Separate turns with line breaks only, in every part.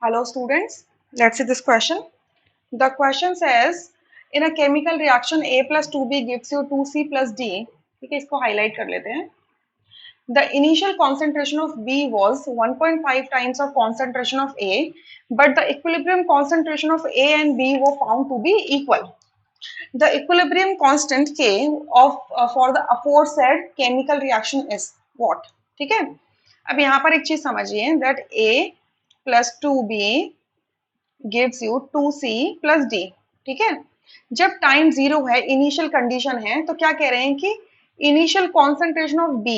Hello students, let's see this question. The question says, in a chemical reaction A plus 2B gives you 2C plus D. ठीक है, इसको highlight कर लेते हैं. The initial concentration of B was 1.5 times of concentration of A, but the equilibrium concentration of A and B were found to be equal. The equilibrium constant K of for the aforesaid chemical reaction is what? ठीक है, अब यहाँ पर एक चीज समझिए that A plus 2B gives you 2C plus D. ठीक है, जब टाइम जीरो है, इनिशियल कंडीशन है, तो क्या कह रहे हैं कि initial concentration of B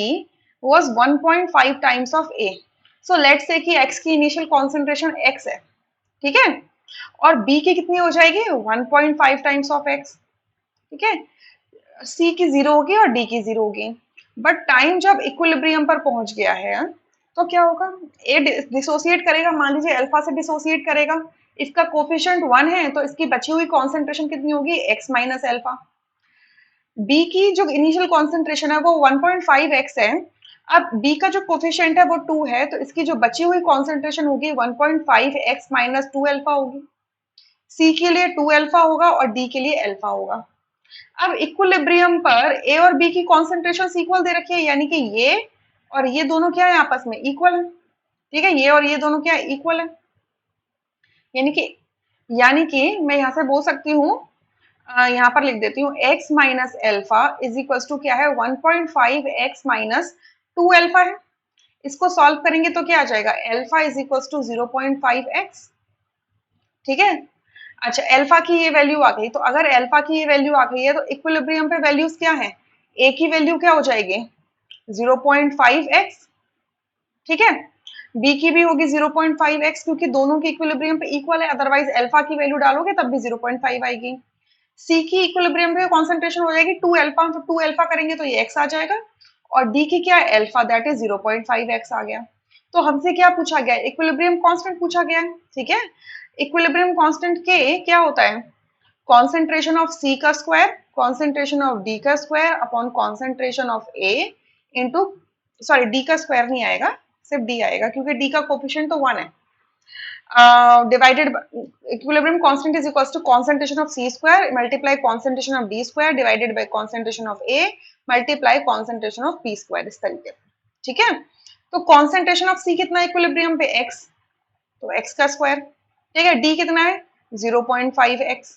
was 1.5 times of A. So let's say कि X की इनिशियल कॉन्सेंट्रेशन X है, ठीक है, और B की कितनी हो जाएगी 1.5 टाइम्स ऑफ X. ठीक है, C की जीरो होगी और D की जीरो होगी, बट टाइम जब इक्विलिब्रियम पर पहुंच गया है तो क्या होगा, ए डिसोसिएट करेगा, मान लीजिए अल्फा से डिसोसिएट करेगा, इसका कोफिशिएंट 1 है तो इसकी बची हुई कॉन्सेंट्रेशन कितनी होगी x माइनस अल्फा. बी की जो इनिशियल कॉन्सेंट्रेशन है वो 1.5x है, अब बी का जो कोफिशिएंट है वो 2 है, तो इसकी जो बची हुई कॉन्सेंट्रेशन होगी 1.5x माइनस 2 अल्फा होगी. सी के लिए 2 अल्फा होगा और डी के लिए अल्फा होगा. अब इक्विलिब्रियम पर ए और बी की कॉन्सेंट्रेशन इक्वल दे रखी है, यानी कि ये और ये दोनों क्या है आपस में इक्वल है. ठीक है, ये और ये दोनों क्या इक्वल है, यानी कि मैं यहां से बोल सकती हूँ, यहाँ पर लिख देती हूँ x minus alpha is equal to क्या है 1.5x माइनस 2 अल्फा है. इसको सॉल्व करेंगे तो क्या आ जाएगा, alpha is equal to 0.5x. ठीक है, अच्छा एल्फा की ये वैल्यू आ गई, तो अगर एल्फा की ये वैल्यू आ गई है तो इक्विलिब्रियम पे वैल्यूज क्या है, ए की वैल्यू क्या हो जाएगी 0.5x. ठीक है, बी की भी होगी 0.5x, क्योंकि दोनों की इक्विलिब्रियम पे इक्वल है, अदरवाइज अल्फा की वैल्यू डालोगे तब भी 0.5 आएगी. सी की इक्विलिब्रियम पे कॉन्सेंट्रेशन हो जाएगी 2 अल्फा, तो 2 अल्फा करेंगे तो ये x आ जाएगा, और डी की क्या है अल्फा, दैट इज 0.5x आ गया. तो हमसे क्या पूछा गया, इक्विलिब्रियम कांस्टेंट पूछा गया है. ठीक है, इक्विलिब्रियम कांस्टेंट के क्या होता है, कॉन्सेंट्रेशन ऑफ सी का स्क्वायर, कॉन्सेंट्रेशन ऑफ डी का square upon concentration of A into, sorry D का स्क्वायर नहीं आएगा, सिर्फ डी आएगा क्योंकि डी का कोफिशिएंट तो 1 है, divided by equilibrium constant is equals to concentration of C square multiply concentration of D square divided by concentration of A multiply concentration of P square, इस तरीके से. ठीक है, तो concentration of C कितना equilibrium पे x, तो x का स्क्वायर. ठीक है, D कितना है 0.5x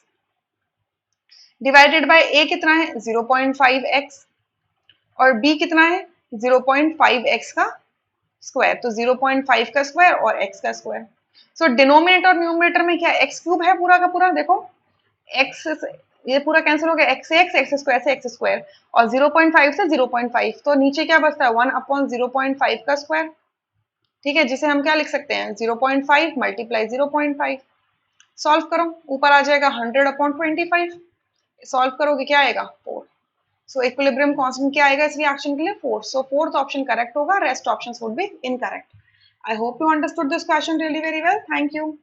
डिवाइडेड बाय A कितना है 0.5x और B कितना है 0.5x का स्क्वायर, तो 0.5 का स्क्वायर और x का स्क्वायर. सो डिनोमिनेटर और न्यूमरेटर में क्या एक्स क्यूब है पूरा का पूरा, देखो एक्स ये पूरा कैंसिल हो गया, एक्स से एक्स स्क्वायर से एक्स स्क्वायर और 0.5 से 0.5, तो नीचे क्या बचता है 1 अपॉन 0.5 का स्क्वायर. ठीक है, जिसे हम क्या लिख सकते हैं 0.5 मल्टीप्लाई 0.5. सॉल्व करो, ऊपर आ जाएगा 100 अपॉन 25, सॉल्व करोगे क्या आएगा 4. सो इक्विलिब्रियम कांस्टेंट क्या आएगा इस रिएक्शन के लिए 4. सो फोर्थ ऑप्शन करेक्ट होगा, rest options would be incorrect. I hope you understood this question really very well. Thank you.